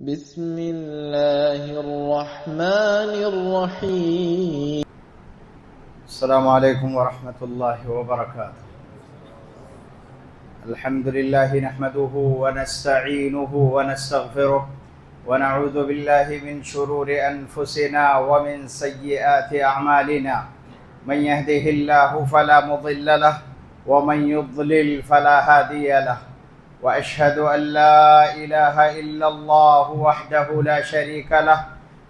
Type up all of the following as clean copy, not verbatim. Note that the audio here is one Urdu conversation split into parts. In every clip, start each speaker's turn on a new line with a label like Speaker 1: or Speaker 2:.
Speaker 1: بسم الله الرحمن الرحيم.
Speaker 2: السلام عليكم ورحمة الله وبركاته. الحمد لله نحمده ونستعينه ونستغفره ونعوذ بالله من شرور أنفسنا ومن سيئات أعمالنا. من يهده الله فلا مضل له ومن يضلل فلا هادي له، وأشهد أن لا إله إلا الله وحده لا شريك له،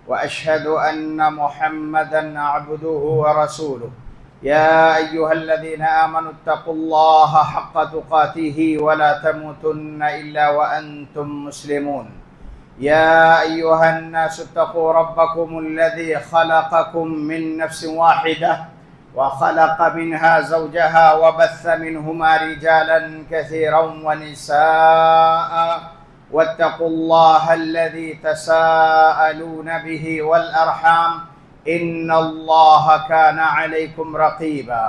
Speaker 2: وأشهد أن محمدًا عبده ورسوله. يا أيها الذين آمنوا اتقوا الله حق تقاته ولا تموتن إلا وأنتم مسلمون. يا أيها الناس اتقوا ربكم الذي خلقكم من نفس واحدة وخلق منها زوجها وبث منهما رجالا كثيرا ونساء، واتقوا الله الذي تساءلون به والأرحام إن الله كان عليكم رقيبا.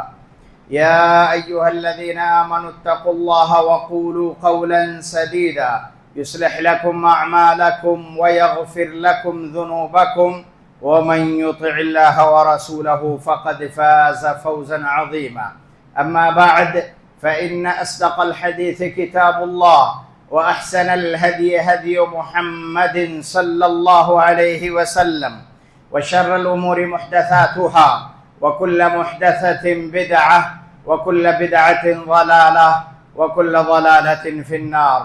Speaker 2: يا أيها الذين آمنوا اتقوا الله وقولوا قولا سديدا يصلح لكم أعمالكم ويغفر لكم ذنوبكم، ومن يطع الله ورسوله فقد فاز فوزا عظيما. أما بعد، فإن أصدق الحديث كتاب الله، وأحسن الهدي هدي محمد صلى الله عليه وسلم، وشر الأمور محدثاتها، وكل محدثة بدعة، وكل بدعة ضلالة، وكل ضلالة في النار.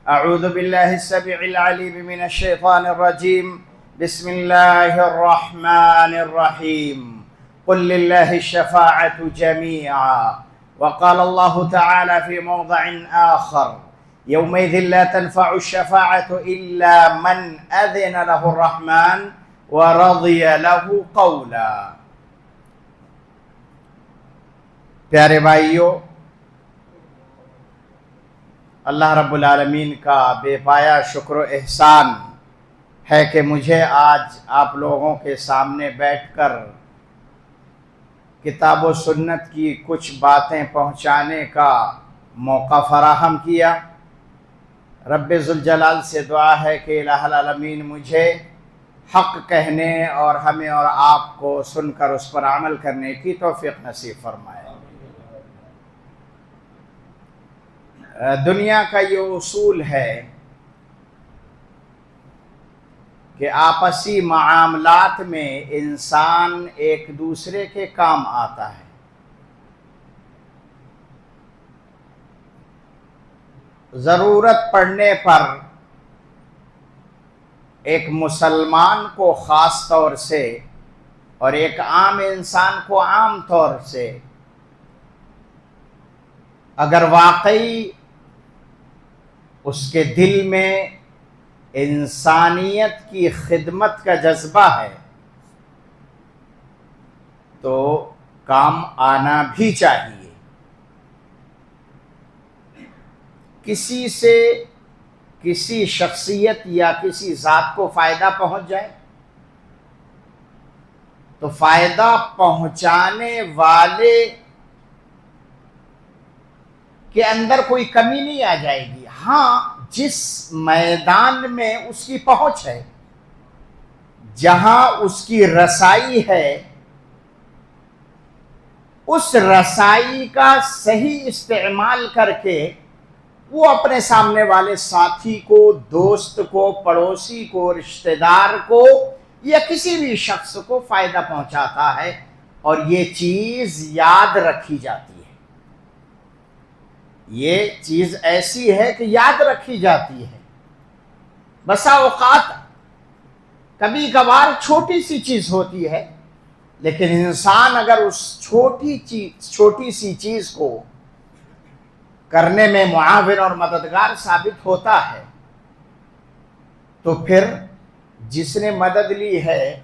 Speaker 2: أعوذ بالله السميع العليم من الشيطان الرجيم. بسم الله الرحمن الرحيم. قل لله الشفاعة جميعا. وقال الله تعالى في موضع آخر: يومئذ لا تنفع الشفاعة إلا من أذن له الرحمن ورضي له قولا. پیارے بھائیو، اللہ رب العالمین کا بے پایا شکر و احسان ہے کہ مجھے آج آپ لوگوں کے سامنے بیٹھ کر کتاب و سنت کی کچھ باتیں پہنچانے کا موقع فراہم کیا۔ رب ذوالجلال سے دعا ہے کہ الہ العالمین مجھے حق کہنے اور ہمیں اور آپ کو سن کر اس پر عمل کرنے کی توفیق نصیب فرمائے۔ دنیا کا یہ اصول ہے کہ آپسی معاملات میں انسان ایک دوسرے کے کام آتا ہے۔ ضرورت پڑنے پر ایک مسلمان کو خاص طور سے اور ایک عام انسان کو عام طور سے اگر واقعی اس کے دل میں انسانیت کی خدمت کا جذبہ ہے تو کام آنا بھی چاہیے۔ کسی سے کسی شخصیت یا کسی ذات کو فائدہ پہنچ جائے تو فائدہ پہنچانے والے کے اندر کوئی کمی نہیں آ جائے گی۔ ہاں، جس میدان میں اس کی پہنچ ہے، جہاں اس کی رسائی ہے، اس رسائی کا صحیح استعمال کر کے وہ اپنے سامنے والے ساتھی کو، دوست کو، پڑوسی کو، رشتہ دار کو یا کسی بھی شخص کو فائدہ پہنچاتا ہے، اور یہ چیز یاد رکھی جاتی ہے۔ یہ چیز ایسی ہے کہ یاد رکھی جاتی ہے۔ بسا اوقات کبھی کبھار چھوٹی سی چیز ہوتی ہے، لیکن انسان اگر اس چھوٹی سی چیز کو کرنے میں معاون اور مددگار ثابت ہوتا ہے تو پھر جس نے مدد لی ہے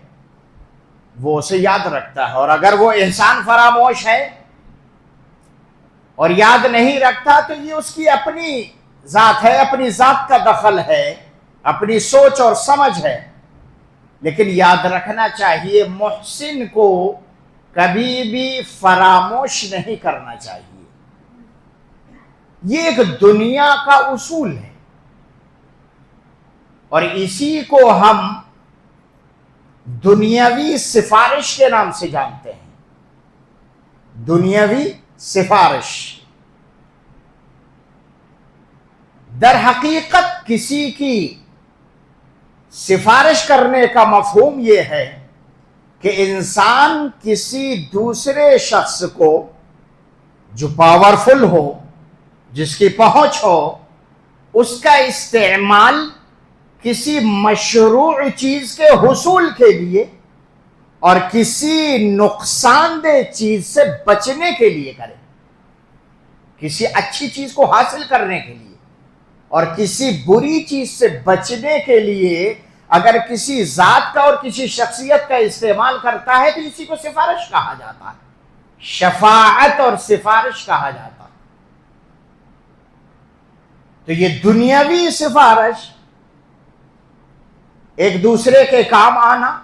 Speaker 2: وہ اسے یاد رکھتا ہے، اور اگر وہ انسان فراموش ہے اور یاد نہیں رکھتا تو یہ اس کی اپنی ذات ہے، اپنی ذات کا دخل ہے، اپنی سوچ اور سمجھ ہے۔ لیکن یاد رکھنا چاہیے، محسن کو کبھی بھی فراموش نہیں کرنا چاہیے۔ یہ ایک دنیا کا اصول ہے۔ اور اسی کو ہم دنیاوی سفارش کے نام سے جانتے ہیں. دنیاوی سفارش در حقیقت کسی کی سفارش کرنے کا مفہوم یہ ہے کہ انسان کسی دوسرے شخص کو جو پاورفل ہو، جس کی پہنچ ہو، اس کا استعمال کسی مشروع چیز کے حصول کے لیے اور کسی نقصان دہ چیز سے بچنے کے لیے کرے. کسی اچھی چیز کو حاصل کرنے کے لیے اور کسی بری چیز سے بچنے کے لیے اگر کسی ذات کا اور کسی شخصیت کا استعمال کرتا ہے تو اسی کو سفارش کہا جاتا ہے. شفاعت اور سفارش کہا جاتا ہے. تو یہ دنیاوی سفارش ایک دوسرے کے کام آنا،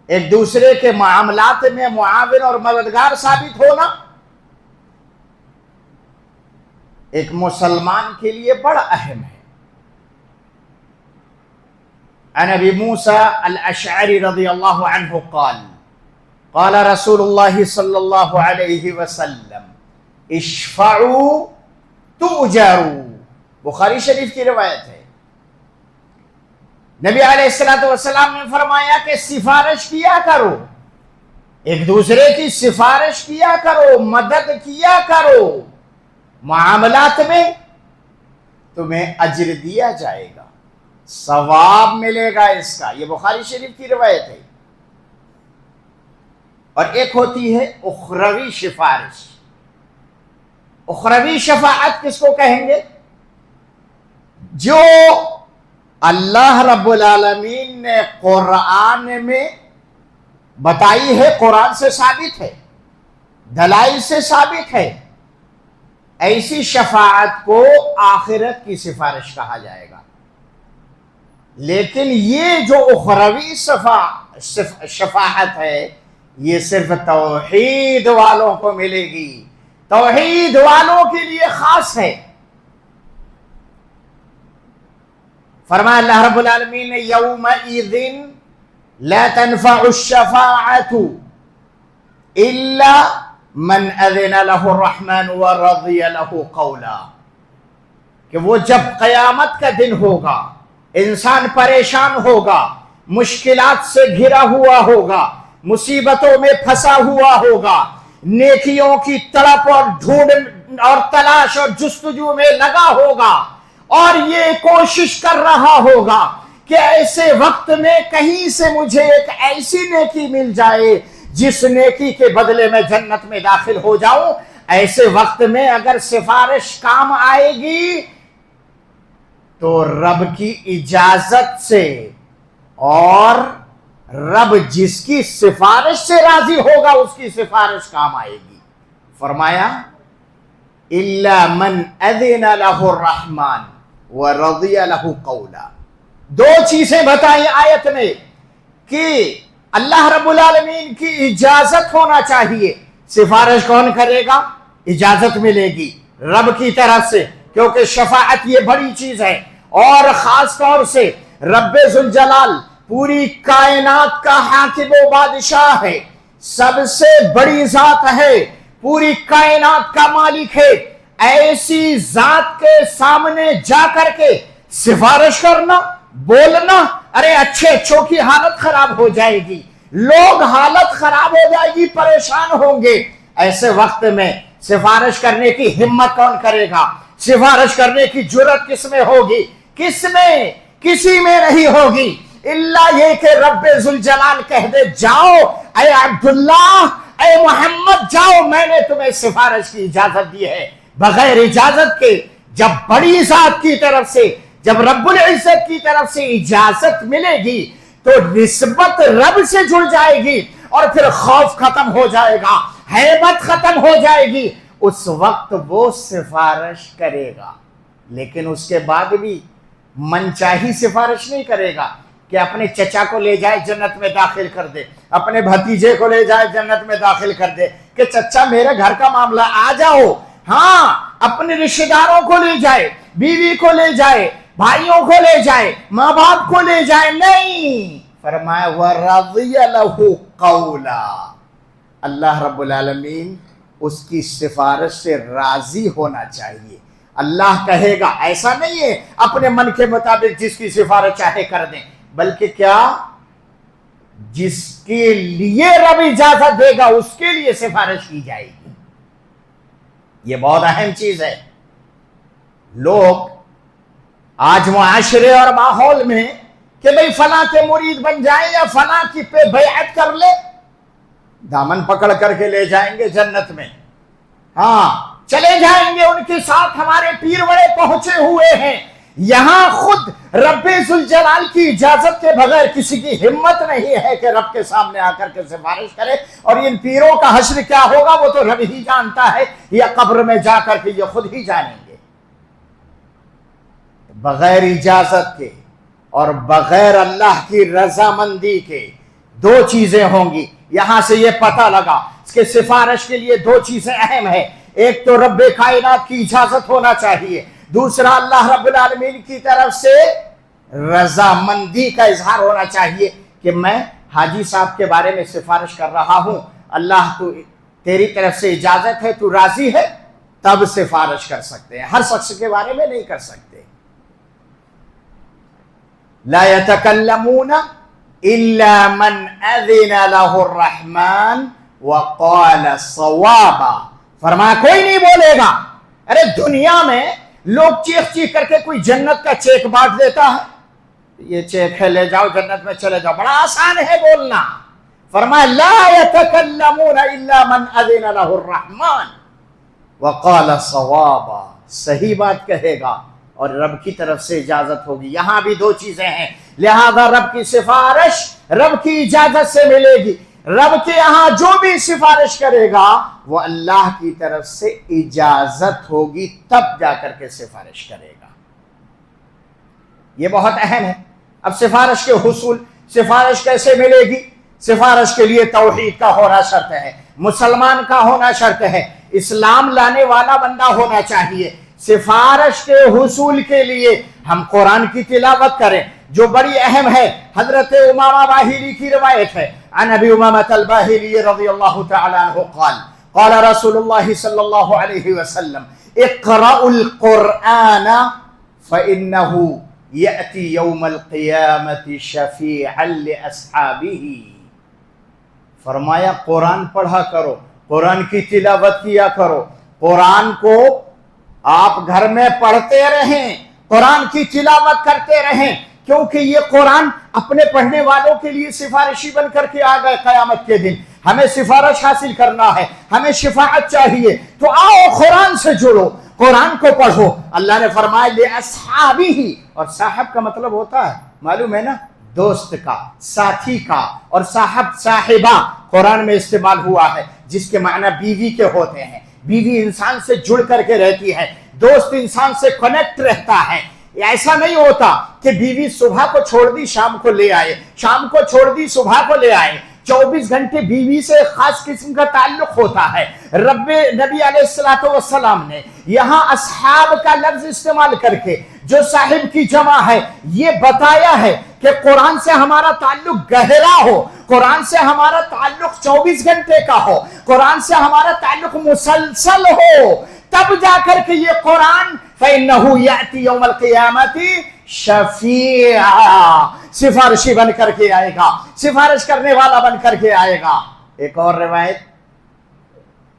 Speaker 2: ایک دوسرے کے معاملات میں معاون اور مددگار ثابت ہونا ایک مسلمان کے لیے بڑا اہم ہے. عن ابی موسیٰ الاشعری رضی اللہ عنہ قال قال رسول اللہ صلی اللہ علیہ وسلم اشفعوا تؤجروا. بخاری شریف کی روایت ہے. نبی علیہ السلام نے فرمایا کہ سفارش کیا کرو، ایک دوسرے کی سفارش کیا کرو، مدد کیا کرو، معاملات میں تمہیں اجر دیا جائے گا، ثواب ملے گا اس کا. یہ بخاری شریف کی روایت ہے. اور ایک ہوتی ہے اخروی سفارش. اخروی شفاعت کس کو کہیں گے؟ جو اللہ رب العالمین نے قرآن میں بتائی ہے، قرآن سے ثابت ہے، دلائل سے ثابت ہے، ایسی شفاعت کو آخرت کی سفارش کہا جائے گا. لیکن یہ جو اخروی شفاعت ہے یہ صرف توحید والوں کو ملے گی، توحید والوں کے لیے خاص ہے. فرمایا اللہ رب العالمین نے یومئذ لا تنفع الشفاعت الا من اذن له الرحمن ورضی له قولا. کہ وہ جب قیامت کا دن ہوگا، انسان پریشان ہوگا، مشکلات سے گھرا ہوا ہوگا، مصیبتوں میں پھنسا ہوا ہوگا، نیکیوں کی تڑپ اور ڈھونڈ اور تلاش اور جستجو میں لگا ہوگا اور یہ کوشش کر رہا ہوگا کہ ایسے وقت میں کہیں سے مجھے ایک ایسی نیکی مل جائے جس نیکی کے بدلے میں جنت میں داخل ہو جاؤں. ایسے وقت میں اگر سفارش کام آئے گی تو رب کی اجازت سے، اور رب جس کی سفارش سے راضی ہوگا اس کی سفارش کام آئے گی. فرمایا الا من اذن له الرحمن ورضی له قولا. دو چیزیں بتائیں آیت میں کہ اللہ رب العالمین کی اجازت ہونا چاہیے. سفارش کون کرے گا؟ اجازت ملے گی رب کی طرف سے، کیونکہ شفاعت یہ بڑی چیز ہے اور خاص طور سے رب ذوالجلال پوری کائنات کا حاکم و بادشاہ ہے، سب سے بڑی ذات ہے، پوری کائنات کا مالک ہے. ایسی ذات کے سامنے جا کر کے سفارش کرنا، بولنا، ارے اچھے اچھوں کی حالت خراب ہو جائے گی، لوگ حالت خراب ہو جائے گی، پریشان ہوں گے. ایسے وقت میں سفارش کرنے کی ہمت کون کرے گا؟ سفارش کرنے کی جرت کس میں ہوگی؟ کس میں؟ کسی میں نہیں ہوگی الا یہ کہ رب ذوالجلال کہہ دے جاؤ اے عبداللہ، اے محمد جاؤ، میں نے تمہیں سفارش کی اجازت دی ہے. بغیر اجازت کے جب بڑی ذات کی طرف سے، جب رب العزت کی طرف سے اجازت ملے گی تو نسبت رب سے جڑ جائے گی اور پھر خوف ختم ہو جائے گا، ہیبت ختم ہو جائے گی. اس وقت وہ سفارش کرے گا. لیکن اس کے بعد بھی من چاہی سفارش نہیں کرے گا کہ اپنے چچا کو لے جائے جنت میں داخل کر دے، اپنے بھتیجے کو لے جائے جنت میں داخل کر دے کہ چچا میرے گھر کا معاملہ آ جاؤ. ہاں، اپنے رشتہ داروں کو لے جائے، بیوی کو لے جائے، بھائیوں کو لے جائے، ماں باپ کو لے جائے، نہیں، فرمایا وَرَضِيَ لَهُ قَوْلًا، اللہ رب العالمین اس کی سفارش سے راضی ہونا چاہیے۔ اللہ کہے گا، ایسا نہیں ہے اپنے من کے مطابق جس کی سفارش چاہے کر دیں، بلکہ کیا، جس کے لیے رب اجازت دے گا اس کے لیے سفارش کی جائے گی۔ یہ بہت اہم چیز ہے۔ لوگ آج معاشرے اور ماحول میں کہ بھئی فلاں کے مرید بن جائیں یا فلاں کی پہ بیعت کر لے، دامن پکڑ کر کے لے جائیں گے جنت میں، ہاں چلے جائیں گے، ان کے ساتھ ہمارے پیر بڑے پہنچے ہوئے ہیں۔ یہاں خود رب ذوالجلال کی اجازت کے بغیر کسی کی ہمت نہیں ہے کہ رب کے سامنے آ کر کے سفارش کرے، اور ان پیروں کا حشر کیا ہوگا وہ تو رب ہی جانتا ہے، یا قبر میں جا کر کے یہ خود ہی جانیں گے۔ بغیر اجازت کے اور بغیر اللہ کی رضامندی کے دو چیزیں ہوں گی۔ یہاں سے یہ پتہ لگا کہ سفارش کے لیے دو چیزیں اہم ہیں، ایک تو رب کائنات کی اجازت ہونا چاہیے، دوسرا اللہ رب العالمین کی طرف سے رضامندی کا اظہار ہونا چاہیے کہ میں حاجی صاحب کے بارے میں سفارش کر رہا ہوں، اللہ تو تیری طرف سے اجازت ہے، تو راضی ہے، تب سفارش کر سکتے ہیں، ہر شخص کے بارے میں نہیں کر سکتے۔ لا يتكلمون الا من اذن له الرحمن وقال صوابا، فرمایا کوئی نہیں بولے گا۔ ارے دنیا میں لوگ چیخ چیخ کر کے کوئی جنت کا چیک بانٹ دیتا ہے، یہ چیک ہے لے جاؤ جنت میں چلے جاؤ، بڑا آسان ہے بولنا۔ فرمایا لا يتكلمون الا من اذن له الرحمن وقال صوابا، صحیح بات کہے گا اور رب کی طرف سے اجازت ہوگی۔ یہاں بھی دو چیزیں ہیں، لہذا رب کی سفارش رب کی اجازت سے ملے گی۔ رب کے یہاں جو بھی سفارش کرے گا وہ اللہ کی طرف سے اجازت ہوگی، تب جا کر کے سفارش کرے گا۔ یہ بہت اہم ہے۔ اب سفارش کے حصول، سفارش کیسے ملے گی؟ سفارش کے لیے توحید کا ہونا شرط ہے، مسلمان کا ہونا شرط ہے، اسلام لانے والا بندہ ہونا چاہیے۔ سفارش کے حصول کے لیے ہم قرآن کی تلاوت کریں، جو بڑی اہم ہے۔ حضرت امامہ باہلی کی روایت ہے، عن ابی امامۃ الباہلی رضی اللہ تعالی عنہ قال قال رسول اللہ صلی اللہ علیہ وسلم اقرأوا القرآن فإنه يأتي يوم القیامة شفیعا لأصحابہ، فرمایا قرآن پڑھا کرو، قرآن کی تلاوت کیا کرو، قرآن کو آپ گھر میں پڑھتے رہیں، قرآن کی تلاوت کرتے رہیں، کیونکہ یہ قرآن اپنے پڑھنے والوں کے لیے سفارشی بن کر کے آ گئے قیامت کے دن۔ ہمیں سفارش حاصل کرنا ہے، ہمیں شفاعت چاہیے، تو آؤ قرآن سے جڑو، قرآن کو پڑھو۔ اللہ نے فرمایا لِأَصْحَابِهِ، اور صاحب کا مطلب ہوتا ہے، معلوم ہے نا، دوست کا، ساتھی کا، اور صاحب صاحبہ قرآن میں استعمال ہوا ہے، جس کے معنی بیوی کے ہوتے ہیں۔ بیوی انسان سے جڑ کر کے رہتی ہے، دوست انسان سے کنیکٹ رہتا ہے۔ ایسا نہیں ہوتا کہ بیوی صبح کو چھوڑ دی شام کو لے آئے، شام کو چھوڑ دی صبح کو لے آئے، 24 گھنٹے بیوی سے خاص قسم کا تعلق ہوتا ہے۔ نبی علیہ السلام نے یہاں اصحاب کا لفظ استعمال کر کے جو صاحب کی جمع ہے یہ بتایا ہے کہ قرآن سے ہمارا تعلق گہرا ہو، قرآن سے ہمارا تعلق 24 گھنٹے کا ہو، قرآن سے ہمارا تعلق مسلسل ہو، تب جا کر کے یہ قرآن فَإِنَّهُ يَأْتِي يَوْمَ الْقِيَامَةِ شَفِيعًا، سفارشی بن کر کے آئے گا، سفارش کرنے والا بن کر کے آئے گا۔ ایک اور روایت،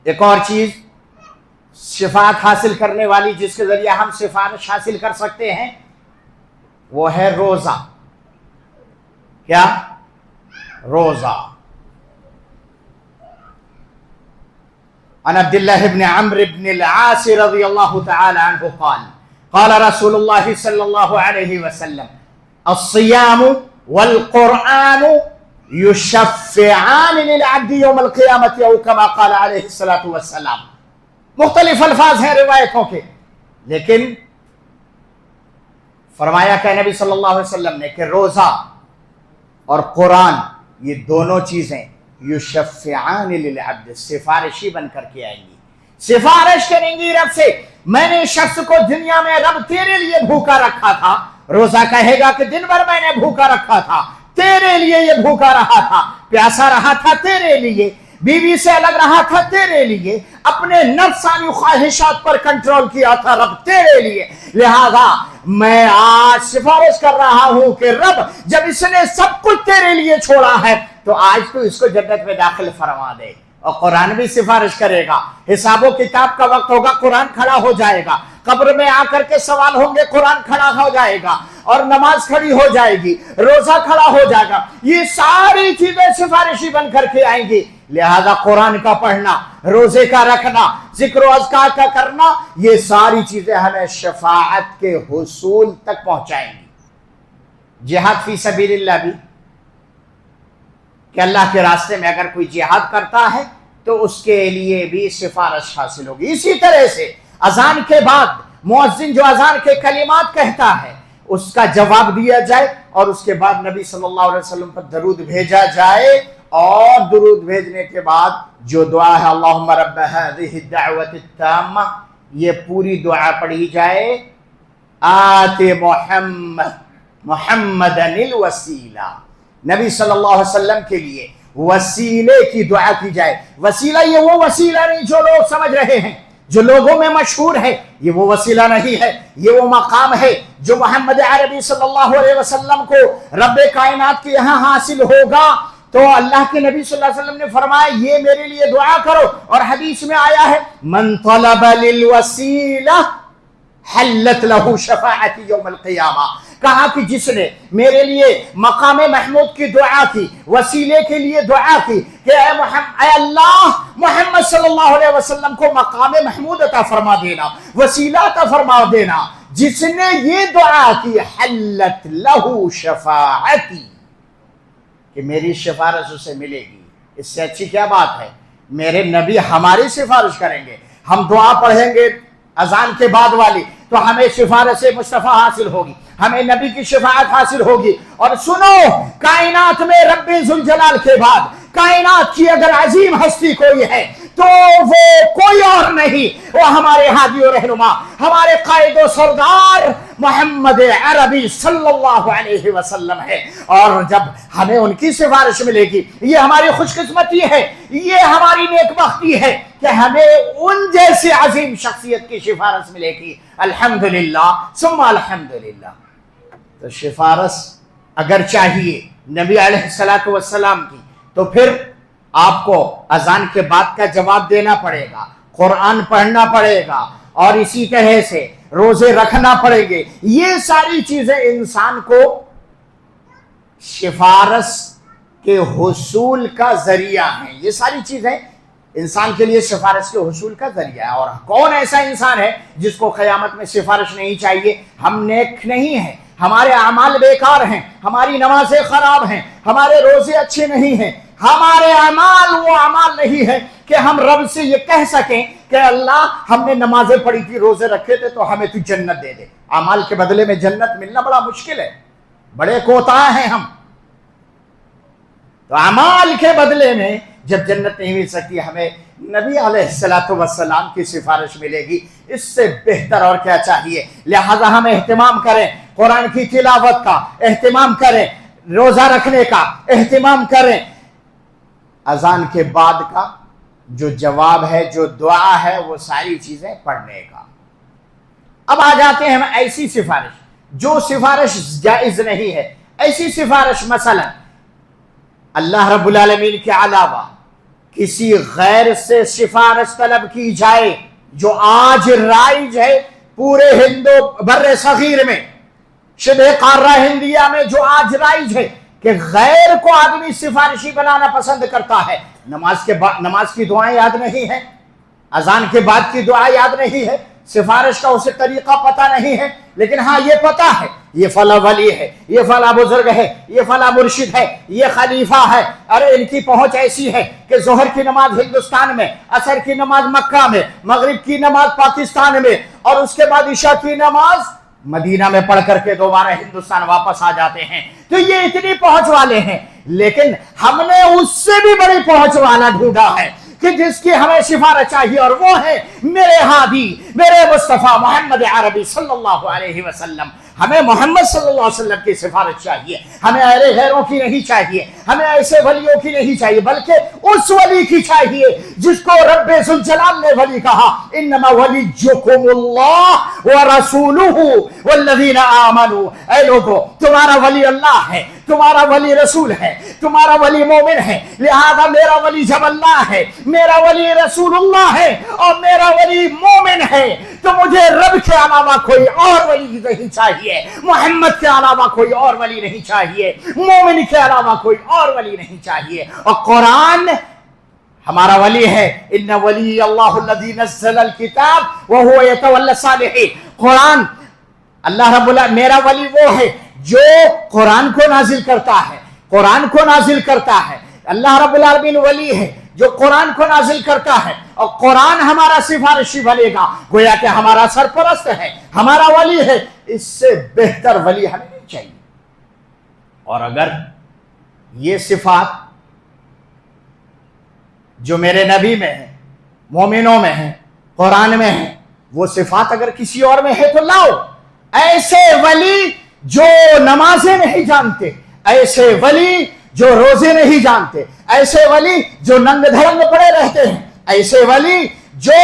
Speaker 2: ایک اور چیز شفاعت حاصل کرنے والی جس کے ذریعے ہم سفارش حاصل کر سکتے ہیں وہ ہے روزہ۔ کیا؟ روزہ۔ عن عبد الله بن عمرو بن العاص رضی اللہ تعالی عنہ قال قال رسول اللہ صلی اللہ علیہ وسلم الصيام والقرآن يشفعان للعبد يوم القيامة او كما قال علیہ الصلاة والسلام۔ مختلف الفاظ ہیں روایتوں کے، لیکن فرمایا کہ نبی صلی اللہ علیہ وسلم نے کہ روزہ اور قرآن یہ دونوں چیزیں یشفعان للعبد، سفارشی بن کر کے آئیں گی، سفارش کریں گی رب سے میں نے شخص کو دنیا میں رب تیرے لیے بھوکا رکھا تھا، روزہ کہے گا کہ دن بھر میں نے بھوکا رکھا تھا، تیرے لیے یہ بھوکا رہا تھا، پیاسا رہا تھا تیرے لیے، بیوی سے الگ رہا تھا تیرے لیے، اپنے نفسانی خواہشات پر کنٹرول کیا تھا رب تیرے لیے، لہذا میں آج سفارش کر رہا ہوں کہ رب جب اس نے سب کچھ تیرے لیے چھوڑا ہے تو آج تو اس کو جنت میں داخل فرما دے۔ اور قرآن بھی سفارش کرے گا، حساب و کتاب کا وقت ہوگا قرآن کھڑا ہو جائے گا، قبر میں آ کر کے سوال ہوں گے قرآن کھڑا ہو جائے گا، اور نماز کھڑی ہو جائے گی، روزہ کھڑا ہو جائے گا، یہ ساری چیزیں سفارشی بن کر کے آئیں گی۔ لہذا قرآن کا پڑھنا، روزے کا رکھنا، ذکر و اذکار کا کرنا، یہ ساری چیزیں ہمیں شفاعت کے حصول تک پہنچائیں گی۔ جہاد فی سبیل اللہ بھی، کہ اللہ کے راستے میں اگر کوئی جہاد کرتا ہے تو اس کے لیے بھی سفارش حاصل ہوگی۔ اسی طرح سے اذان کے بعد مؤذن جو اذان کے کلمات کہتا ہے اس کا جواب دیا جائے، اور اس کے بعد نبی صلی اللہ علیہ وسلم پر درود بھیجا جائے، اور درود بھیجنے کے بعد جو دعا ہے اللہم رب هذه الدعوة التامة، یہ پوری دعا پڑھی جائے، آت محمد الوسیلہ، نبی صلی اللہ علیہ وسلم کے لیے وسیلے کی دعا کی جائے۔ وسیلہ یہ وہ وسیلہ نہیں جو لوگ سمجھ رہے ہیں، جو لوگوں میں مشہور ہے، یہ وہ وسیلہ نہیں ہے، یہ وہ مقام ہے جو محمد عربی صلی اللہ علیہ وسلم کو رب کائنات کے یہاں حاصل ہوگا۔ تو اللہ کے نبی صلی اللہ علیہ وسلم نے فرمایا یہ میرے لیے دعا کرو، اور حدیث میں آیا ہے من طلب للوسیلہ حلت لہ شفاعتی یوم القیامہ، کہا کہ جس نے میرے لیے مقام محمود کی دعا کی، وسیلے کے لیے دعا کی کہ اے اللہ محمد صلی اللہ علیہ وسلم کو مقام محمود عطا فرما دینا، وسیلہ عطا فرما دینا، جس نے یہ دعا کی حلت لہ شفاعتی، کہ میری سفارش اسے ملے گی۔ اس سے اچھی کیا بات ہے؟ میرے نبی ہماری سفارش کریں گے، ہم دعا پڑھیں گے اذان کے بعد والی تو ہمیں سفارش مصطفیٰ حاصل ہوگی، ہمیں نبی کی شفاعت حاصل ہوگی۔ اور سنو، کائنات میں رب ذوالجلال کے بعد کائنات کی اگر عظیم ہستی کوئی ہے تو وہ کوئی اور نہیں، وہ ہمارے ہادی و رہنما، ہمارے قائد و سردار محمد عربی صلی اللہ علیہ وسلم ہے۔ اور جب ہمیں ان کی سفارش ملے گی یہ ہماری خوش قسمتی ہے، یہ ہماری نیک بختی ہے کہ ہمیں ان جیسے عظیم شخصیت کی سفارش ملے گی۔ الحمدللہ ثم الحمدللہ۔ تو سفارش اگر چاہیے نبی علیہ السلام کی تو پھر آپ کو اذان کے بعد کا جواب دینا پڑے گا، قرآن پڑھنا پڑے گا، اور اسی طرح سے روزے رکھنا پڑیں گے۔ یہ ساری چیزیں انسان کو سفارش کے حصول کا ذریعہ ہیں، یہ ساری چیزیں انسان کے لیے سفارش کے حصول کا ذریعہ ہے۔ اور کون ایسا انسان ہے جس کو قیامت میں سفارش نہیں چاہیے؟ ہم نیک نہیں ہیں، ہمارے اعمال بیکار ہیں، ہماری نمازیں خراب ہیں، ہمارے روزے اچھے نہیں ہیں، ہمارے اعمال وہ اعمال نہیں ہے کہ ہم رب سے یہ کہہ سکیں کہ اللہ ہم نے نمازیں پڑھی تھی، روزے رکھے تھے تو ہمیں تو جنت دے دے۔ اعمال کے بدلے میں جنت ملنا بڑا مشکل ہے، بڑے کوتاہ ہیں ہم۔ تو اعمال کے بدلے میں جب جنت نہیں مل سکتی، ہمیں نبی علیہ السلام کی سفارش ملے گی، اس سے بہتر اور کیا چاہیے؟ لہذا ہم اہتمام کریں، قرآن کی تلاوت کا اہتمام کریں، روزہ رکھنے کا اہتمام کریں، اذان کے بعد کا جو جواب ہے، جو دعا ہے، وہ ساری چیزیں پڑھنے کا۔ اب آ جاتے ہیں ہم ایسی سفارش جو سفارش جائز نہیں ہے۔ ایسی سفارش مثلا اللہ رب العالمین کے علاوہ کسی غیر سے سفارش طلب کی جائے، جو آج رائج ہے پورے ہندو بر صغیر میں، شبہ قارہ ہندیہ میں جو آج رائج ہے کہ غیر کو آدمی سفارشی بنانا پسند کرتا ہے۔ نماز کی دعائیں یاد نہیں ہے، اذان کے بعد کی دعا یاد نہیں ہے، سفارش کا اسے طریقہ پتہ نہیں ہے، لیکن ہاں یہ پتہ ہے یہ فلاں ولی ہے، یہ فلاں بزرگ ہے، یہ فلاں مرشد ہے، یہ خلیفہ ہے، ارے ان کی پہنچ ایسی ہے کہ ظہر کی نماز ہندوستان میں، عصر کی نماز مکہ میں، مغرب کی نماز پاکستان میں، اور اس کے بعد عشاء کی نماز مدینہ میں پڑھ کر کے دوبارہ ہندوستان واپس آ جاتے ہیں۔ تو یہ اتنی پہنچ والے ہیں، لیکن ہم نے اس سے بھی بڑی پہنچ والا ڈھونڈا ہے کہ جس کی ہمیں سفارش چاہیے، اور وہ ہے میرے ہادی، میرے مصطفیٰ محمد عربی صلی اللہ علیہ وسلم۔ ہمیں محمد صلی اللہ علیہ وسلم کی سفارش چاہیے، ہمیں اہل غیروں کی نہیں چاہیے، ہمیں ایسے ولیوں کی نہیں چاہیے، بلکہ اس ولی کی چاہیے جس کو رب ذوالجلال نے ولی کہا، انما ولیکم اللہ ورسولہ والذین آمنوا۔ اے لوگو، تمہارا ولی اللہ ہے، تمہارا ولی رسول ہے، تمہارا ولی مومن ہے، لہذا میرا ولی جب اللہ ہے، میرا ولی رسول اللہ ہے، اور میرا ولی مومن ہے، تو مجھے رب کے علاوہ کوئی اور ولی نہیں چاہیے، محمد کے علاوہ کوئی اور ولی نہیں چاہیے، مومن کے علاوہ کوئی اور ولی نہیں چاہیے۔ اور قرآن ہمارا ولی ہے، ان ولی اللہ الذی نزل الکتاب وہو یتولی الصالحین۔ قرآن اللہ رب العالمین میرا ولی وہ ہے جو قرآن کو نازل کرتا ہے، قرآن کو نازل کرتا ہے۔ اللہ رب العالمین ولی ہے جو قرآن کو نازل کرتا ہے، اور قرآن ہمارا سفارشی بنے گا، گویا کہ ہمارا سرپرست ہے، ہمارا ولی ہے۔ اس سے بہتر ولی ہمیں نہیں چاہیے۔ اور اگر یہ صفات جو میرے نبی میں ہے، مومنوں میں ہے، قرآن میں ہے، وہ صفات اگر کسی اور میں ہے تو لاؤ۔ ایسے ولی جو نمازیں نہیں جانتے، ایسے ولی جو روزے نہیں جانتے، ایسے ولی جو ننگ دھڑنگ پڑے رہتے ہیں، ایسے ولی جو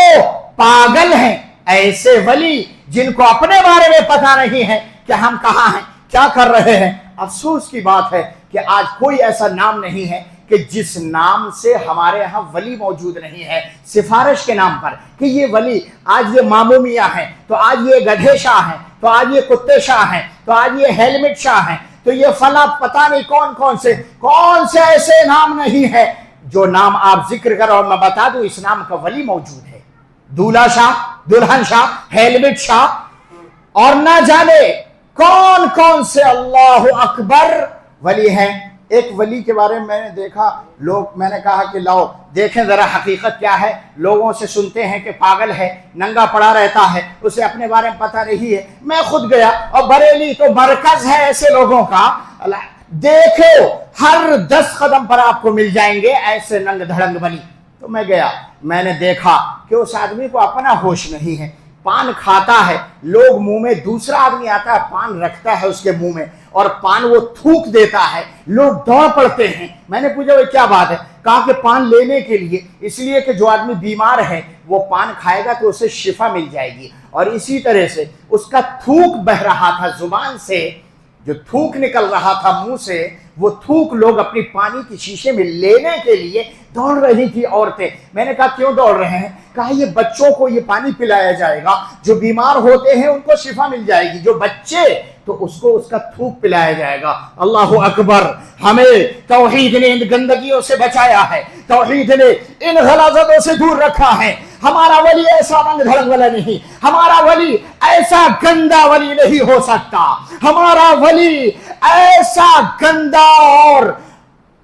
Speaker 2: پاگل ہیں، ایسے ولی جن کو اپنے بارے میں پتہ نہیں ہے کہ ہم کہاں ہیں، کیا کر رہے ہیں۔ افسوس کی بات ہے کہ آج کوئی ایسا نام نہیں ہے کہ جس نام سے ہمارے ہاں ولی موجود نہیں ہے، سفارش کے نام پر، کہ یہ ولی، آج یہ مامو میاں ہیں، تو آج یہ گدھے شاہ ہیں، تو آج یہ کتے شاہ ہیں، تو آج یہ ہیلمٹ شاہ ہیں، تو یہ فلاں پتہ نہیں کون سے ایسے نام نہیں ہے جو نام آپ ذکر کرو اور میں بتا دوں اس نام کا ولی موجود ہے۔ دولہا شاہ، دلہن شاہ، ہیلمٹ شاہ، اور نہ جانے کون سے اللہ اکبر ولی ہیں۔ ایک ولی کے بارے میں میں نے دیکھا، میں نے کہا کہ لاؤ دیکھیں ذرا حقیقت کیا ہے۔ لوگوں سے سنتے ہیں کہ پاگل ہے، ننگا پڑا رہتا ہے، اسے اپنے بارے میں پتہ نہیں ہے۔ میں خود گیا، اور بریلی تو مرکز ہے ایسے لوگوں کا، دیکھو ہر 10 قدم پر آپ کو مل جائیں گے ایسے ننگ دھڑنگ ولی۔ تو میں گیا، میں نے دیکھا کہ اس آدمی کو اپنا ہوش نہیں ہے، پان کھاتا ہے، لوگ منہ میں، دوسرا آدمی آتا ہے پان رکھتا ہے اس کے منہ میں، اور پان وہ تھوک دیتا ہے، لوگ دوڑ پڑتے ہیں۔ میں نے پوچھا وہ کیا بات ہے؟ کہا کہ پان لینے کے لیے، اس لیے کہ جو آدمی بیمار ہے وہ پان کھائے گا تو اسے شفا مل جائے گی، اور اسی طرح سے اس کا تھوک بہ رہا تھا زبان سے، جو تھوک نکل رہا تھا منہ سے، وہ تھوک لوگ اپنی پانی کی شیشے میں لینے کے لیے دوڑ رہی تھی عورتیں۔ میں نے کہا کیوں دوڑ رہے ہیں؟ کہا یہ بچوں کو یہ پانی پلایا جائے گا، جو بیمار ہوتے ہیں ان کو شفا مل جائے گی، جو بچے تو اس کو اس کا تھوک پلایا جائے گا۔ اللہ اکبر! ہمیں توحید نے ان گندگیوں سے بچایا ہے، توحید نے ان غلاظتوں سے دور رکھا ہے۔ ہمارا ولی ایسا رنگ دھڑنگ والا نہیں، ہمارا ولی ایسا گندا ولی نہیں ہو سکتا، ہمارا ولی ایسا گندا اور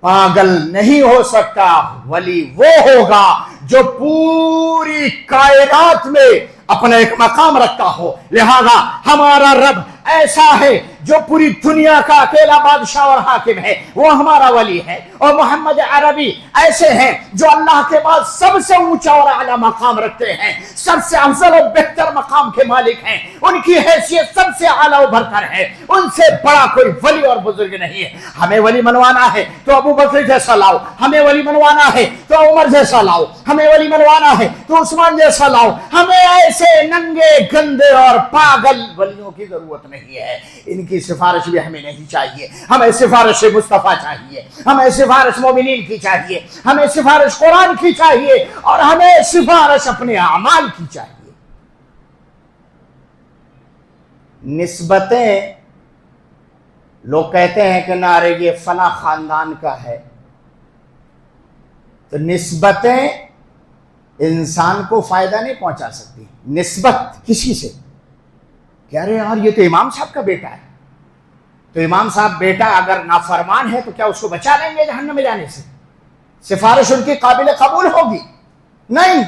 Speaker 2: پاگل نہیں ہو سکتا۔ ولی وہ ہوگا جو پوری کائنات میں اپنا ایک مقام رکھتا ہو۔ لہذا ہمارا رب ایسا ہے جو پوری دنیا کا اکیلا بادشاہ اور حاکم ہے، وہ ہمارا ولی ہے۔ اور محمد عربی ایسے ہیں جو اللہ کے بعد سب سے اونچا اور اعلیٰ مقام رکھتے ہیں، سب سے افضل و بہتر مقام کے مالک ہیں، ان کی حیثیت سب سے اعلیٰ و برتر ہے، ان سے بڑا کوئی ولی اور بزرگ نہیں ہے۔ ہمیں ولی منوانا ہے تو ابو بکر جیسا لاؤ، ہمیں ولی منوانا ہے تو عمر جیسا لاؤ، ہمیں ولی منوانا ہے تو عثمان جیسا لاؤ۔ ہمیں ایسے ننگے گندے اور پاگل ولیوں کی ضرورت نہیں ہے، ان کی سفارش بھی ہمیں نہیں چاہیے۔ ہمیں سفارش مصطفیٰ چاہیے، ہمیں سفارش مومنین کی چاہیے، ہمیں سفارش قرآن کی چاہیے، اور ہمیں سفارش اپنے اعمال کی چاہیے۔ نسبتیں، لوگ کہتے ہیں کہ نارے یہ فلاں خاندان کا ہے، تو نسبتیں انسان کو فائدہ نہیں پہنچا سکتی۔ نسبت کسی سے کہہ رہے یار یہ تو امام صاحب کا بیٹا ہے، تو امام صاحب بیٹا اگر نافرمان ہے تو کیا اس کو بچا لیں گے جہنم میں جانے سے؟ سفارش ان کی قابل قبول ہوگی؟ نہیں،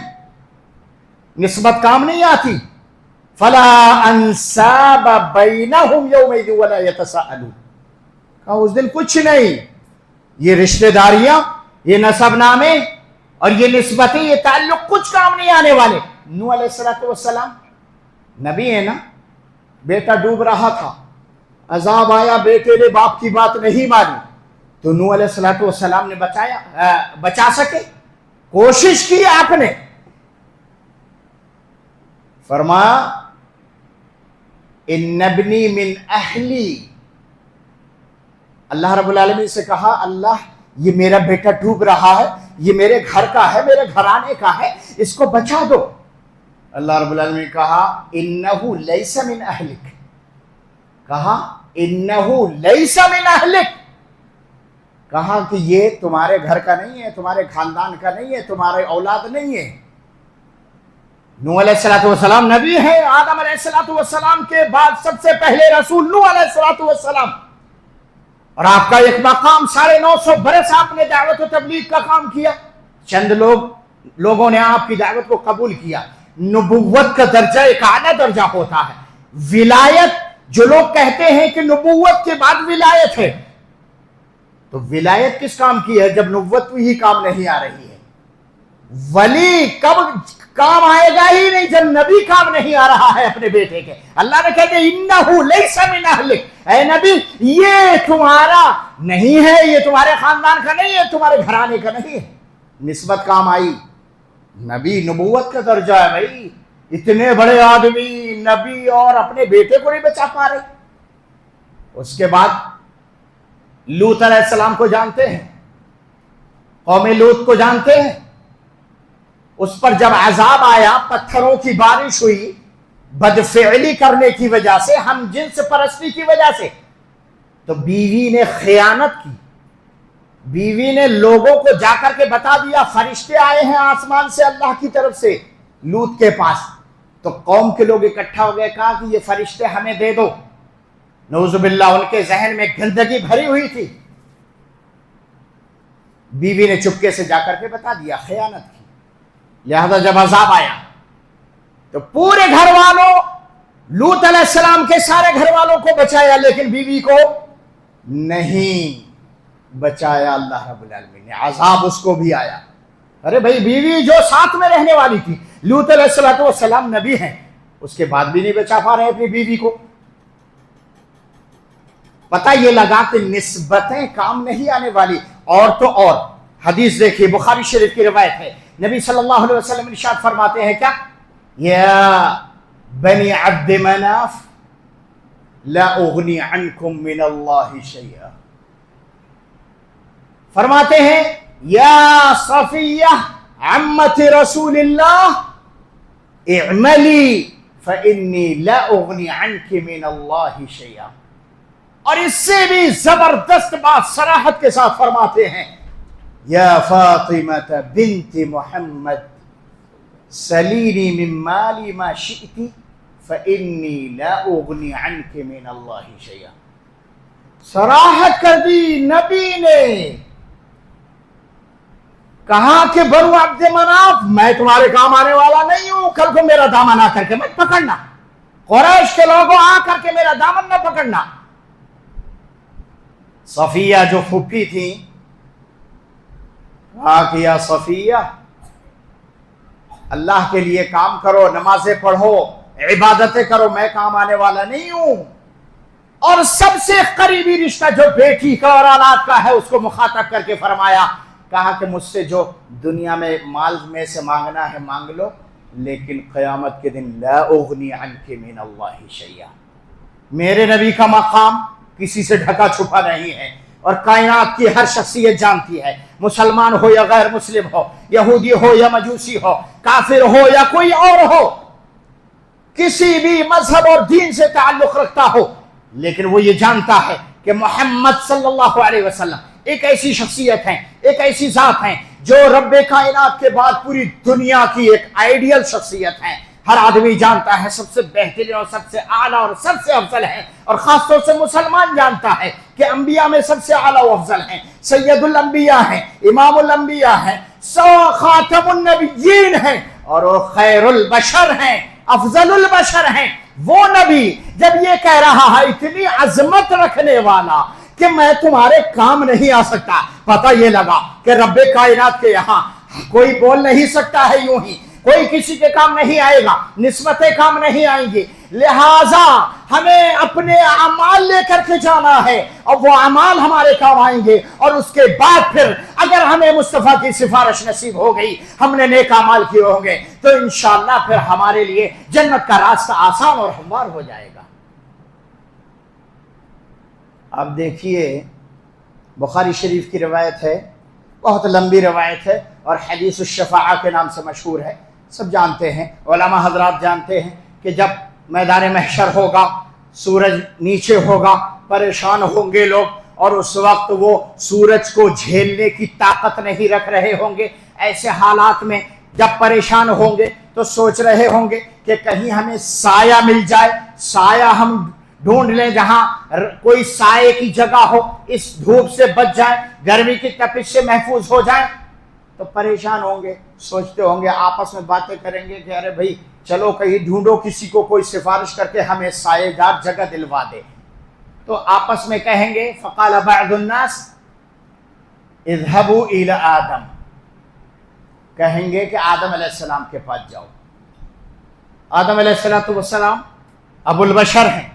Speaker 2: نسبت کام نہیں آتی۔ فلا انساب بینہم یومئذ ولا یتساءلون، کہا اس دن کچھ نہیں، یہ رشتہ داریاں، یہ نسب نامے اور یہ نسبتیں، یہ تعلق کچھ کام نہیں آنے والے. نوح علیہ السلام نبی ہے نا، بیٹا ڈوب رہا تھا، عذاب آیا، بیٹے نے باپ کی بات نہیں مانی، تو نوح علیہ السلام نے بچا سکے؟ کوشش کی آپ نے. فرمایا ان ابنی من اہلی، اللہ رب العالمین سے کہا اللہ یہ میرا بیٹا ڈوب رہا ہے، یہ میرے گھر کا ہے، میرے گھرانے کا ہے، اس کو بچا دو. اللہ رب العالمین نے کہا انہو لیس من اہلک، کہا انہو لیس من اہلک، کہا کہ یہ تمہارے گھر کا نہیں ہے، تمہارے خاندان کا نہیں ہے، تمہارے اولاد نہیں ہے. نوح علیہ السلام نبی ہے، آدم علیہ السلام کے بعد سب سے پہلے رسول نوح علیہ السلام، اور آپ کا ایک مقام 950 برس آپ نے دعوت و تبلیغ کا کام کیا. چند لوگوں نے آپ کی دعوت کو قبول کیا. نبوت کا درجہ ایک اعلیٰ درجہ ہوتا ہے. ولایت، جو لوگ کہتے ہیں کہ نبوت کے بعد ولایت ہے، تو ولایت کس کام کی ہے جب نبوت ہی کام نہیں آ رہی ہے؟ ولی کب کام آئے گا ہی نہیں جب نبی کام نہیں آ رہا ہے اپنے بیٹے کے. اللہ نے کہتے انہو لیس من اہلک، اے نبی یہ تمہارا نہیں ہے، یہ تمہارے خاندان کا نہیں ہے، تمہارے گھرانے کا نہیں ہے. نسبت کام آئی. نبی نبوت کا درجہ ہے بھائی. اتنے بڑے آدمی نبی اور اپنے بیٹے کو نہیں بچا پا رہے. اس کے بعد لوط علیہ السلام کو جانتے ہیں، قوم لوط کو جانتے ہیں. اس پر جب عذاب آیا، پتھروں کی بارش ہوئی، بدفعلی کرنے کی وجہ سے، ہم جنس پرستی کی وجہ سے، تو بیوی نے خیانت کی. بیوی نے لوگوں کو جا کر کے بتا دیا فرشتے آئے ہیں آسمان سے اللہ کی طرف سے لوط کے پاس. تو قوم کے لوگ اکٹھا ہو گئے، کہا کہ یہ فرشتے ہمیں دے دو. نعوذ باللہ ان کے ذہن میں گندگی بھری ہوئی تھی. بیوی نے چپکے سے جا کر کے بتا دیا، خیانت کی. لہذا جب عذاب آیا تو پورے گھر والوں، لوط علیہ السلام کے سارے گھر والوں کو بچایا، لیکن بیوی کو نہیں بچایا. اللہ رب العالمین نے عذاب اس کو بھی آیا. ارے بھائی بیوی جو ساتھ میں رہنے والی تھی، لوط علیہ السلام نبی ہیں، اس کے بعد بھی نہیں بچا پا رہے اپنی بیوی کو. پتہ یہ لگا کہ نسبتیں کام نہیں آنے والی. اور تو اور حدیث دیکھیے، بخاری شریف کی روایت ہے، نبی صلی اللہ علیہ وسلم ارشاد فرماتے ہیں کیا؟ یا بنی عبد مناف لا اغنی عنکم من اللہ شیئا. فرماتے ہیں یا صفیہ عمت رسول اللہ اعملی فانی لا اغنی عنک من اللہ شیئا. اور اس سے بھی زبردست بات صراحت کے ساتھ فرماتے ہیں، یا فاطمہ بنت محمد سلینی من مالی ما شئتی فانی لا اغنی عنک من اللہ شیئا. صراحت کر دی نبی نے، کہا کہ بنو عبد مناف میں تمہارے کام آنے والا نہیں ہوں، کل کو میرا دامن آ کر کے مت پکڑنا، قریش کے لوگوں آ کر کے میرا دامن نہ پکڑنا. صفیہ جو پھوپھی تھی، کہا کہ یا صفیہ اللہ کے لیے کام کرو، نمازیں پڑھو، عبادتیں کرو، میں کام آنے والا نہیں ہوں. اور سب سے قریبی رشتہ جو بیٹی کا اور اولاد کا ہے اس کو مخاطب کر کے فرمایا، کہا کہ مجھ سے جو دنیا میں مال میں سے مانگنا ہے مانگ لو، لیکن قیامت کے دن لا اغنی عنک من اللہ شیئا. میرے نبی کا مقام کسی سے ڈھکا چھپا نہیں ہے، اور کائنات کی ہر شخصیت جانتی ہے، مسلمان ہو یا غیر مسلم ہو، یہودی ہو یا مجوسی ہو، کافر ہو یا کوئی اور ہو، کسی بھی مذہب اور دین سے تعلق رکھتا ہو، لیکن وہ یہ جانتا ہے کہ محمد صلی اللہ علیہ وسلم ایک ایسی شخصیت ہیں، ایک ایسی ذات ہیں جو رب کائنات کے بعد پوری دنیا کی ایک آئیڈیل شخصیت ہے. ہر آدمی جانتا ہے سب سے بہترین اور سب سے اعلیٰ اور سب سے افضل ہے، اور خاص طور سے مسلمان جانتا ہے کہ انبیاء میں سب سے اعلیٰ و افضل ہیں، سید الانبیاء ہیں، امام الانبیاء ہیں، خاتم النبیین ہیں، اور وہ خیر البشر ہیں، افضل البشر ہیں. وہ نبی جب یہ کہہ رہا ہے اتنی عظمت رکھنے والا کہ میں تمہارے کام نہیں آ سکتا، پتہ یہ لگا کہ رب کائنات کے یہاں کوئی بول نہیں سکتا ہے یوں ہی، کوئی کسی کے کام نہیں آئے گا، نسبتیں کام نہیں آئیں گی، لہٰذا ہمیں اپنے اعمال لے کر کے جانا ہے اور وہ اعمال ہمارے کام آئیں گے، اور اس کے بعد پھر اگر ہمیں مصطفیٰ کی سفارش نصیب ہو گئی، ہم نے نیک اعمال کیے ہوں گے، تو انشاءاللہ پھر ہمارے لیے جنت کا راستہ آسان اور ہموار ہو جائے گا۔ اب دیکھیے بخاری شریف کی روایت ہے، بہت لمبی روایت ہے اور حدیث الشفاعہ کے نام سے مشہور ہے، سب جانتے ہیں، علماء حضرات جانتے ہیں کہ جب میدان محشر ہوگا، سورج نیچے ہوگا، پریشان ہوں گے لوگ، اور اس وقت وہ سورج کو جھیلنے کی طاقت نہیں رکھ رہے ہوں گے۔ ایسے حالات میں جب پریشان ہوں گے تو سوچ رہے ہوں گے کہ کہیں ہمیں سایہ مل جائے، سایہ ہم ڈھونڈ لیں، جہاں کوئی سائے کی جگہ ہو، اس دھوپ سے بچ جائیں، گرمی کی تپش سے محفوظ ہو جائیں۔ تو پریشان ہوں گے، سوچتے ہوں گے، آپس میں باتیں کریں گے کہ ارے بھائی چلو کہیں ڈھونڈو کسی کو، کوئی سفارش کر کے ہمیں سائے دار جگہ دلوا دے۔ تو آپس میں کہیں گے، فقال بعض الناس اذهبوا الى آدم، کہیں گے کہ آدم علیہ السلام کے پاس جاؤ۔ آدم علیہ السلام ابو البشر ہیں،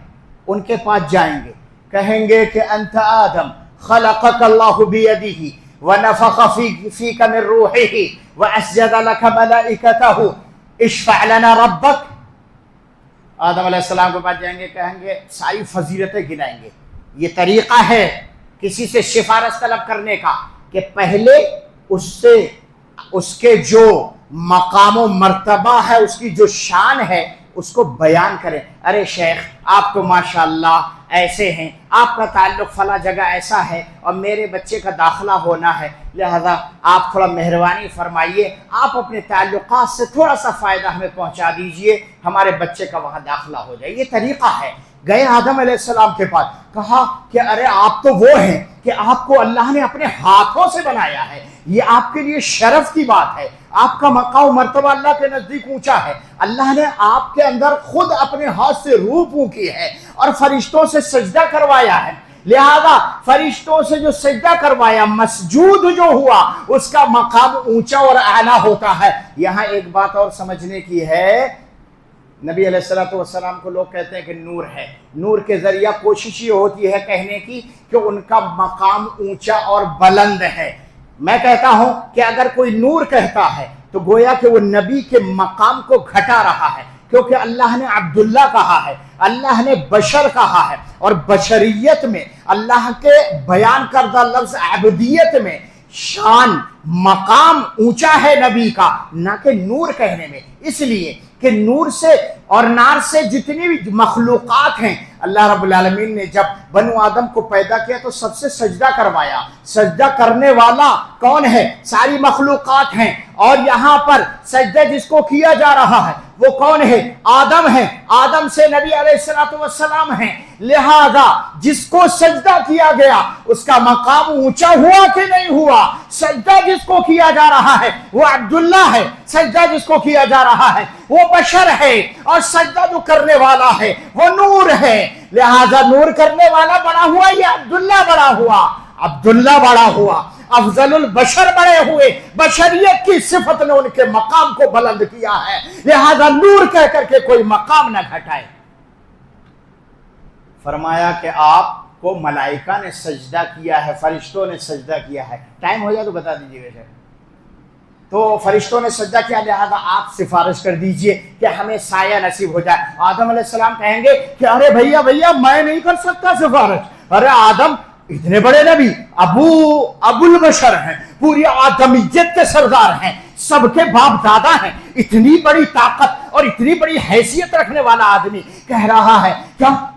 Speaker 2: ان کے پاس جائیں گے، کہیں گے کہ انت آدم خلقك الله بيده ونفخ فيك من روحه واسجد لك ملائكته اشفع لنا ربك۔ آدم علیہ السلام کے پاس جائیں گے، کہیں گے، ساری فضیلتیں گنائیں گے۔ یہ طریقہ ہے کسی سے سفارش طلب کرنے کا کہ پہلے اس سے اس کے جو مقام و مرتبہ ہے، اس کی جو شان ہے، اس کو بیان کریں۔ ارے شیخ آپ تو ماشاءاللہ ایسے ہیں، آپ کا تعلق فلاں جگہ ایسا ہے اور میرے بچے کا داخلہ ہونا ہے، لہذا آپ تھوڑا مہربانی فرمائیے، آپ اپنے تعلقات سے تھوڑا سا فائدہ ہمیں پہنچا دیجئے، ہمارے بچے کا وہاں داخلہ ہو جائے۔ یہ طریقہ ہے۔ گئے آدم علیہ السلام کے پاس، کہا کہ ارے آپ تو وہ ہیں کہ آپ کو اللہ نے اپنے ہاتھوں سے بنایا ہے، یہ آپ کے لیے شرف کی بات ہے، آپ کا مقام و مرتبہ اللہ کے نزدیک اونچا ہے، اللہ نے آپ کے اندر خود اپنے ہاتھ سے روح پھونکی ہے اور فرشتوں سے سجدہ کروایا ہے، لہذا فرشتوں سے جو سجدہ کروایا، مسجود جو ہوا، اس کا مقام اونچا اور اعلیٰ ہوتا ہے۔ یہاں ایک بات اور سمجھنے کی ہے، نبی علیہ السلام کو لوگ کہتے ہیں کہ نور ہے، نور کے ذریعہ کوشش یہ ہوتی ہے کہنے کی کہ ان کا مقام اونچا اور بلند ہے۔ میں کہتا ہوں کہ اگر کوئی نور کہتا ہے تو گویا کہ وہ نبی کے مقام کو گھٹا رہا ہے، کیونکہ اللہ نے عبداللہ کہا ہے، اللہ نے بشر کہا ہے، اور بشریت میں اللہ کے بیان کردہ لفظ عبدیت میں شان مقام اونچا ہے نبی کا، نہ کہ نور کہنے میں۔ اس لیے کہ نور سے اور نار سے جتنی بھی مخلوقات ہیں، اللہ رب العالمین نے جب بنو آدم کو پیدا کیا تو سب سے سجدہ کروایا۔ سجدہ کرنے والا کون ہے؟ ساری مخلوقات ہیں، اور یہاں پر سجدہ جس کو کیا جا رہا ہے وہ کون ہے؟ آدم ہے، آدم سے نبی علیہ السلام ہیں، لہذا جس کو سجدہ کیا گیا اس کا مقام اونچا ہوا کہ نہیں ہوا؟ سجدہ جس کو کیا جا رہا ہے وہ عبداللہ ہے، سجدہ جس کو کیا جا رہا ہے وہ بشر ہے، اور سجدہ جو کرنے والا ہے وہ نور ہے، لہذا نور کرنے والا بڑا ہوا یا عبداللہ بڑا ہوا؟ عبداللہ بڑا ہوا، افضل البشر بڑے ہوئے، بشریت کی صفت نے ان کے مقام کو بلند کیا ہے، لہذا نور کہہ کر کے کوئی مقام نہ گھٹائے۔ فرمایا کہ آپ کو ملائکہ نے سجدہ کیا ہے، فرشتوں نے سجدہ کیا ہے۔ ٹائم ہو جائے تو بتا دیجیے گا۔ تو فرشتوں نے سجدہ کیا، لہذا آپ سفارش کر دیجئے کہ ہمیں سایہ نصیب ہو جائے۔ آدم علیہ السلام کہیں گے کہ ارے بھیا میں نہیں کر سکتا سفارش۔ ارے آدم اتنے بڑے نبی، ابو البشر ہیں، پوری آدمیت کے سردار ہیں، سب کے باپ دادا ہیں، اتنی بڑی طاقت اور اتنی بڑی حیثیت رکھنے والا آدمی کہہ رہا ہے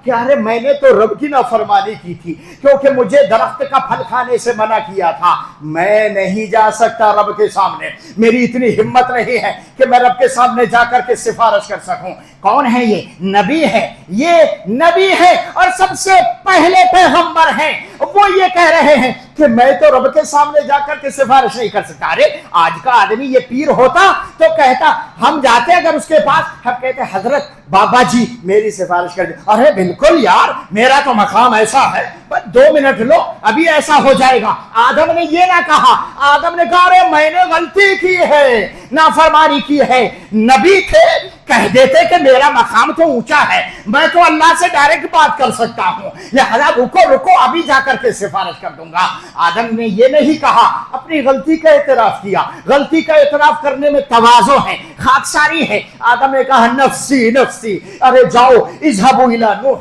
Speaker 2: کہ ارے میں نے تو رب کی نافرمانی کی تھی، کیونکہ مجھے درخت کا پھل کھانے سے منع کیا تھا، میں نہیں جا سکتا رب کے سامنے، میری اتنی ہمت نہیں ہے کہ میں رب کے سامنے جا کر کے سفارش کر سکوں۔ کون ہے یہ؟ نبی ہے، یہ نبی ہے اور سب سے پہلے پیغمبر ہیں۔ وہ یہ کہہ رہے ہیں کہ میں تو رب کے سامنے جا کر کے سفارش نہیں کر سکتا. ارے آج کا آدمی یہ پیر ہوتا تو کہتا, ہم جاتے اگر اس کے پاس, ہم کہتے حضرت بابا جی میری سفارش کر دیں. ارے بالکل یار, میرا تو مقام ایسا ہے, بس 2 منٹ لو ابھی ایسا ہو جائے گا. آدم نے یہ نہ کہا, آدم نے کہا ارے میں نے غلطی کی ہے, نافرمانی کی ہے. نبی تھے, کہہ دیتے کہ میرا مقام تو اونچا ہے, میں تو اللہ سے ڈائریکٹ بات کر سکتا ہوں, لہذا رکو ابھی جا کر کے سفارش کر دوں گا. آدم نے یہ نہیں کہا, اپنی غلطی کا اعتراف کیا. غلطی کا اعتراف کرنے میں تواضع ہے, خاکساری ہے. آدم نے کہا نفسی نفسی, ارے جاؤ اذهبوا الى نوح,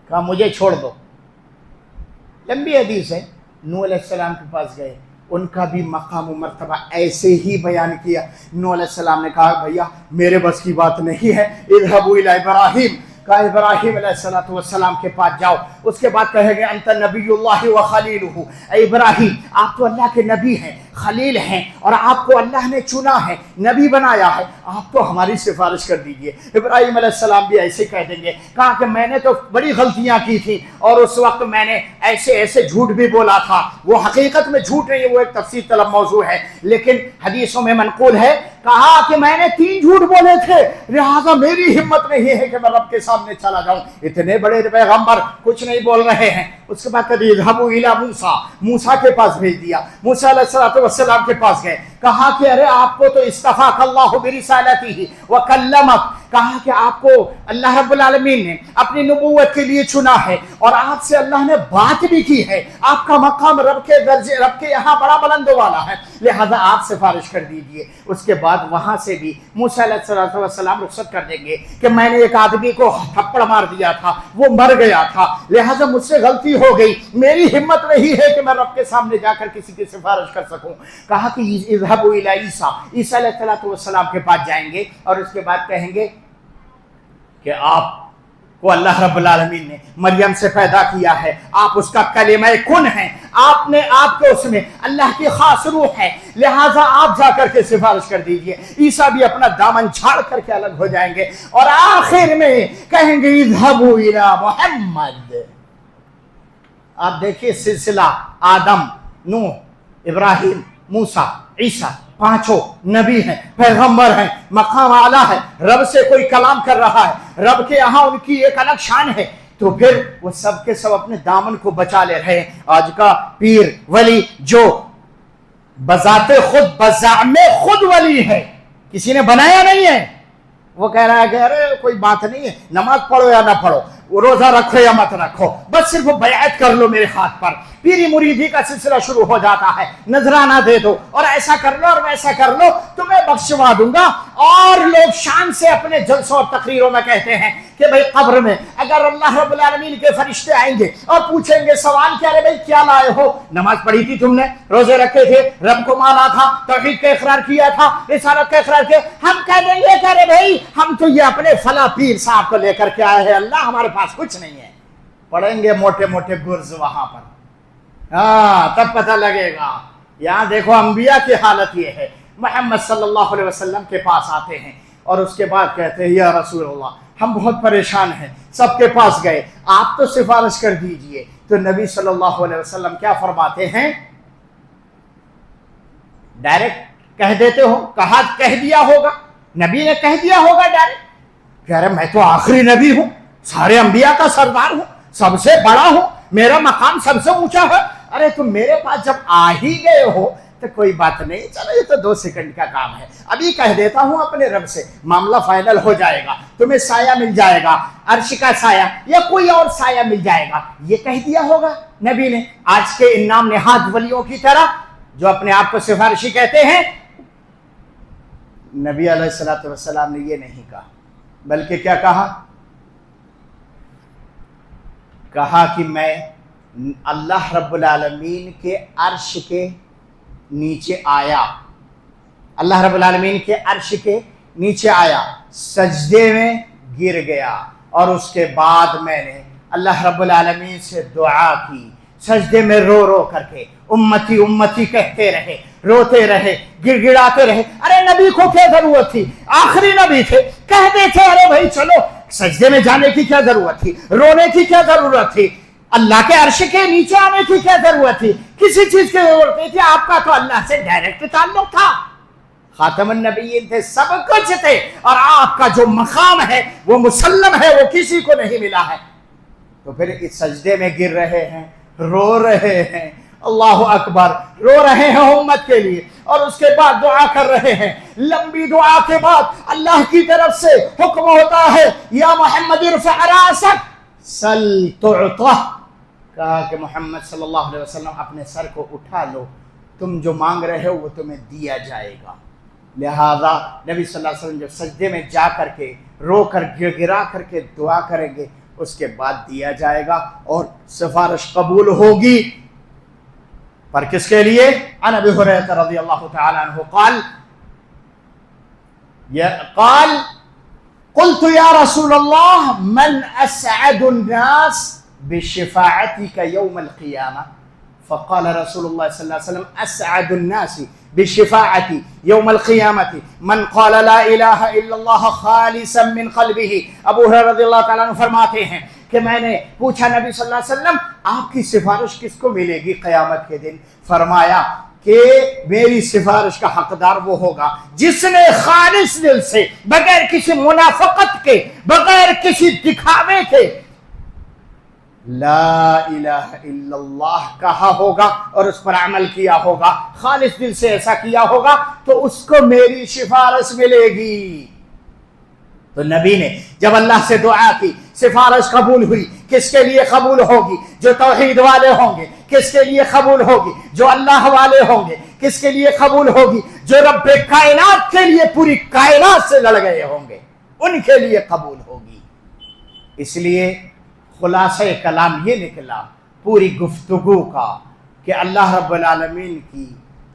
Speaker 2: کہا مجھے چھوڑ دو. لمبی حدیث ہے. نوح علیہ السلام کے پاس گئے, ان کا بھی مقام و مرتبہ ایسے ہی بیان کیا. نوح علیہ السلام نے کہا بھیا میرے بس کی بات نہیں ہے, اذهبوا الى ابراہیم, کہا ابراہیم علیہ السلام کے پاس جاؤ. اس کے بعد کہے گے انت نبی اللہ و خلیلہ, اے ابراہیم آپ تو اللہ کے نبی ہیں, خلیل ہیں, اور آپ کو اللہ نے چنا ہے, نبی بنایا ہے, آپ تو ہماری سفارش کر دیجئے. ابراہیم علیہ السلام بھی ایسے کہہ دیں گے, کہا کہ میں نے تو بڑی غلطیاں کی تھی, اور اس وقت میں نے ایسے جھوٹ بھی بولا تھا. وہ حقیقت میں جھوٹ نہیں ہے, وہ ایک تفسیر طلب موضوع ہے, لیکن حدیثوں میں منقول ہے. کہا کہ میں نے 3 جھوٹ بولے تھے, لہذا میری ہمت نہیں ہے کہ میں رب کے سامنے چلا جاؤں. اتنے بڑے پیغمبر کچھ نہیں بول رہے ہیں. اس کے بعد کبھی اذهبوا الى موسیٰ, موسیٰ کے پاس بھیج دیا. موسیٰ علیہ السلام کے پاس گئے, کہا کہ ارے آپ کو تو استفاق اللہ برسالتہ وکلمک, کہا کہ آپ کو اللہ رب العالمین نے اپنی نبوت کے لیے چنا ہے, اور آپ سے اللہ نے بات بھی کی ہے. آپ کا مقام رب کے یہاں بڑا بلند والا ہے, لہذا آپ سفارش کر دیجئے. اس کے بعد وہاں سے بھی موسیٰ علیہ السلام رخصت کر دیں گے کہ میں نے ایک آدمی کو تھپڑ مار دیا تھا, وہ مر گیا تھا, لہذا مجھ سے غلطی ہو گئی, میری ہمت نہیں ہے کہ میں رب کے سامنے جا کر کسی کی سفارش کر سکوں. کہا کہ اذهبوا الى عیسیٰ, عیسیٰ علیہ السلام کے پاس جائیں گے, اور اس کے بعد کہیں گے کہ آپ کو اللہ رب العالمین نے مریم سے پیدا کیا ہے, آپ اس کا کلمہ کن ہیں, آپ کے اس میں اللہ کی خاص روح ہے, لہٰذا آپ جا کر کے سفارش کر دیجئے. عیسیٰ بھی اپنا دامن چھاڑ کر کے الگ ہو جائیں گے, اور آخر میں کہیں گے اذهبوا الى محمد. آپ دیکھیے سلسلہ آدم, نوح, ابراہیم, موسیٰ, عیسیٰ, 5 نبی ہیں, پیغمبر ہیں, مقام اعلیٰ ہے, رب سے کوئی کلام کر رہا ہے, رب کے یہاں ان کی ایک الگ شان ہے, تو پھر وہ سب کے سب اپنے دامن کو بچا لے رہے ہیں. آج کا پیر ولی جو بذات خود بزعم خود ولی ہے, کسی نے بنایا نہیں ہے, وہ کہہ رہا ہے کہ ارے کوئی بات نہیں ہے, نماز پڑھو یا نہ پڑھو, روزہ رکھو یا مت رکھو, بس صرف بیعت کر لو میرے ہاتھ پر. پیری مریدی کا سلسلہ شروع ہو جاتا ہے, نذرانہ دے دو اور ایسا کر لو اور ویسا کر لو, تمہیں بخشوا دوں گا. اور لوگ شان سے اپنے جلسوں اور تقریروں میں کہتے ہیں کہ بھئی قبر میں اگر اللہ رب العالمین کے فرشتے آئیں گے اور پوچھیں گے سوال کیا رہے بھئی کیا لائے ہو, نماز پڑھی تھی تم نے, روزے رکھے تھے, رب کو مانا تھا, توحید کا اقرار کیا تھا, رسالت کا اقرار کیا, ہم کہہ دیں گے کہ ارے بھئی ہم تو یہ اپنے فلاں پیر صاحب کو لے کر کے آئے ہیں, اللہ ہمارے پاس کچھ نہیں ہے. پڑھیں گے موٹے موٹے گرز وہاں پر, ہاں تب پتہ لگے گا. یہاں دیکھو انبیاء کی حالت یہ ہے, محمد صلی اللہ علیہ وسلم کے پاس آتے ہیں اور اس کے بعد کہتے ہیں یا رسول اللہ ہم بہت پریشان ہیں, سب کے پاس گئے, آپ تو سفارش کر دیجئے. تو نبی صلی اللہ علیہ وسلم کیا فرماتے ہیں, ڈائریکٹ کہہ دیتے ہو, کہہ دیا ہوگا, نبی نے کہہ دیا ہوگا ڈائریکٹ, کہہ رہے میں تو آخری نبی ہوں, سارے انبیاء کا سردار ہوں, سب سے بڑا ہوں, میرا مقام سب سے اونچا ہے. ارے تم میرے پاس جب آ ہی گئے ہو تو کوئی بات نہیں, چلو یہ تو 2 سیکنڈ کا کام ہے, ابھی کہہ دیتا ہوں اپنے رب سے, معاملہ فائنل ہو جائے گا, تمہیں سایہ مل جائے گا, عرش کا سایہ یا کوئی اور سایہ مل جائے گا. یہ کہہ دیا ہوگا نبی نے. آج کے ان نام نہاد ولیوں کی طرح جو اپنے آپ کو سفارشی کہتے ہیں, نبی علیہ السلام نے یہ نہیں کہا, بلکہ کیا کہا کہ میں اللہ رب العالمین کے عرش کے نیچے آیا, اللہ رب العالمین کے عرش کے نیچے آیا, سجدے میں گر گیا, اور اس کے بعد میں نے اللہ رب العالمین سے دعا کی, سجدے میں رو رو کر کے امتی امتی کہتے رہے, روتے رہے, گڑ گڑاتے رہے. ارے نبی کو کیا ضرورت تھی, آخری نبی تھے, کہتے تھے ارے بھائی چلو, سجدے میں جانے کی کیا ضرورت تھی, رونے کی کیا ضرورت تھی. اللہ کے عرش کے نیچے آنے کی کیا ضرورت تھی؟ کسی چیز کی ضرورت نہیں تھی، آپ کا تو اللہ سے ڈائریکٹ تعلق تھا، خاتم النبیین تھے، سب کچھ تھے، اور آپ کا جو مقام ہے وہ مسلم ہے، وہ کسی کو نہیں ملا ہے۔ تو پھر اس سجدے میں گر رہے ہیں، رو رہے ہیں، اللہ اکبر، رو رہے ہیں امت کے لیے، اور اس کے بعد دعا کر رہے ہیں۔ لمبی دعا کے بعد اللہ کی طرف سے حکم ہوتا ہے، یا محمد ارفع راسک سل تعطہ، کہا کہ محمد صلی اللہ علیہ وسلم اپنے سر کو اٹھا لو، تم جو مانگ رہے ہو وہ تمہیں دیا جائے گا۔ لہذا نبی صلی اللہ علیہ وسلم جب سجدے میں جا کر کے رو کر گڑگڑا کر کے دعا کریں گے، اس کے بعد دیا جائے گا اور سفارش قبول ہوگی۔ پر کس کے لیے؟ عن ابی ہریرہ رضی اللہ تعالی عنہ قال قلت یا رسول اللہ من اسعد الناس بشفاعتك يوم القيامة فقال رسول الله صلى الله عليه وسلم اسعد الناس بشفاعتي يوم القيامة من قال لا الہ الا اللہ خالصا من قلبه۔ ابو ہریرہ رضی اللہ تعالیٰ عنہ فرماتے ہیں کہ میں نے پوچھا نبی صلی اللہ علیہ وسلم آپ کی سفارش کس کو ملے گی قیامت کے دن؟ فرمایا کہ میری سفارش کا حقدار وہ ہوگا جس نے خالص دل سے، بغیر کسی منافقت کے، بغیر کسی دکھاوے کے لا الہ الا اللہ کہا ہوگا اور اس پر عمل کیا ہوگا، خالص دل سے ایسا کیا ہوگا تو اس کو میری سفارش ملے گی۔ تو نبی نے جب اللہ سے دعا کی، سفارش قبول ہوئی، کس کے لیے قبول ہوگی؟ جو توحید والے ہوں گے۔ کس کے لیے قبول ہوگی؟ جو اللہ والے ہوں گے۔ کس کے لیے قبول ہوگی؟ جو رب کائنات کے لیے پوری کائنات سے لڑ گئے ہوں گے، ان کے لیے قبول ہوگی۔ اس لیے خلاصہ کلام یہ نکلا پوری گفتگو کا کہ اللہ رب العالمین کی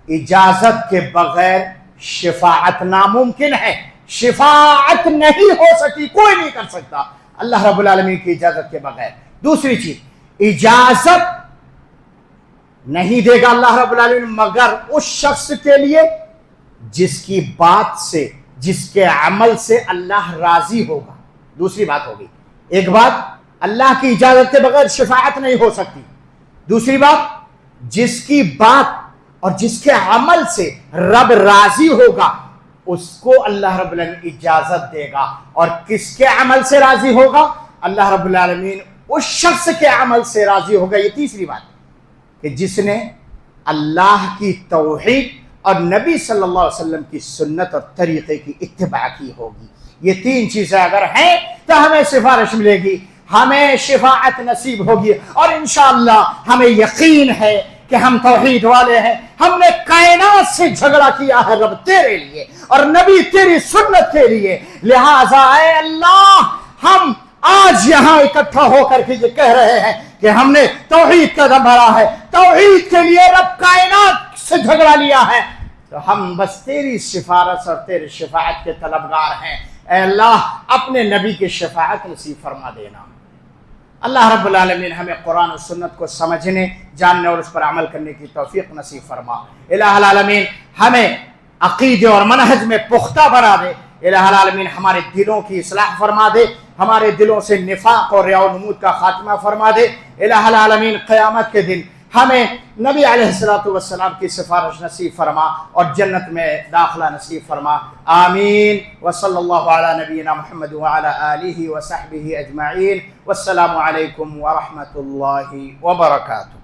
Speaker 2: اجازت کے بغیر شفاعت ناممکن ہے، شفاعت نہیں ہو سکتی، کوئی نہیں کر سکتا اللہ رب العالمین کی اجازت کے بغیر۔ دوسری چیز، اجازت نہیں دے گا اللہ رب العالمین مگر اس شخص کے لیے جس کی بات سے، جس کے عمل سے اللہ راضی ہوگا۔ دوسری بات ہوگی، ایک بات اللہ کی اجازت کے بغیر شفاعت نہیں ہو سکتی، دوسری بات جس کی بات اور جس کے عمل سے رب راضی ہوگا اس کو اللہ رب العالمین اجازت دے گا۔ اور کس کے عمل سے راضی ہوگا؟ اللہ رب العالمین اس شخص کے عمل سے راضی ہوگا۔ یہ تیسری بات کہ جس نے اللہ کی توحید اور نبی صلی اللہ علیہ وسلم کی سنت اور طریقے کی اتباع کی ہوگی۔ یہ تین چیزیں اگر ہیں تو ہمیں سفارش ملے گی، ہمیں شفاعت نصیب ہوگی، اور انشاءاللہ ہمیں یقین ہے کہ ہم توحید والے ہیں، ہم نے کائنات سے جھگڑا کیا ہے رب تیرے لیے اور نبی تیری سنت کے لیے، لہٰذا اے اللہ ہم آج یہاں اکٹھا ہو کر کے یہ کہہ رہے ہیں کہ ہم نے توحید کا دم بھرا ہے، توحید کے لیے رب کائنات سے جھگڑا لیا ہے، تو ہم بس تیری سفارش اور تیری شفاعت کے طلبگار ہیں۔ اے اللہ اپنے نبی کی شفاعت نصیب فرما دینا۔ اللہ رب العالمین ہمیں قرآن و سنت کو سمجھنے، جاننے اور اس پر عمل کرنے کی توفیق نصیب فرما۔ الہ العالمین ہمیں عقیدے اور منہج میں پختہ بنا دے۔ الہ العالمین ہمارے دلوں کی اصلاح فرما دے، ہمارے دلوں سے نفاق اور ریاء و نمود کا خاتمہ فرما دے۔ الہ العالمین قیامت کے دن ہمیں نبی علیہ السلام کی سفارش نصیب فرما اور جنت میں داخلہ نصیب فرما۔ آمین۔ وصلی اللہ علی نبینا محمد وعلی آلہ وصحبہ اجمعین۔ والسلام علیکم ورحمۃ اللہ وبرکاتہ۔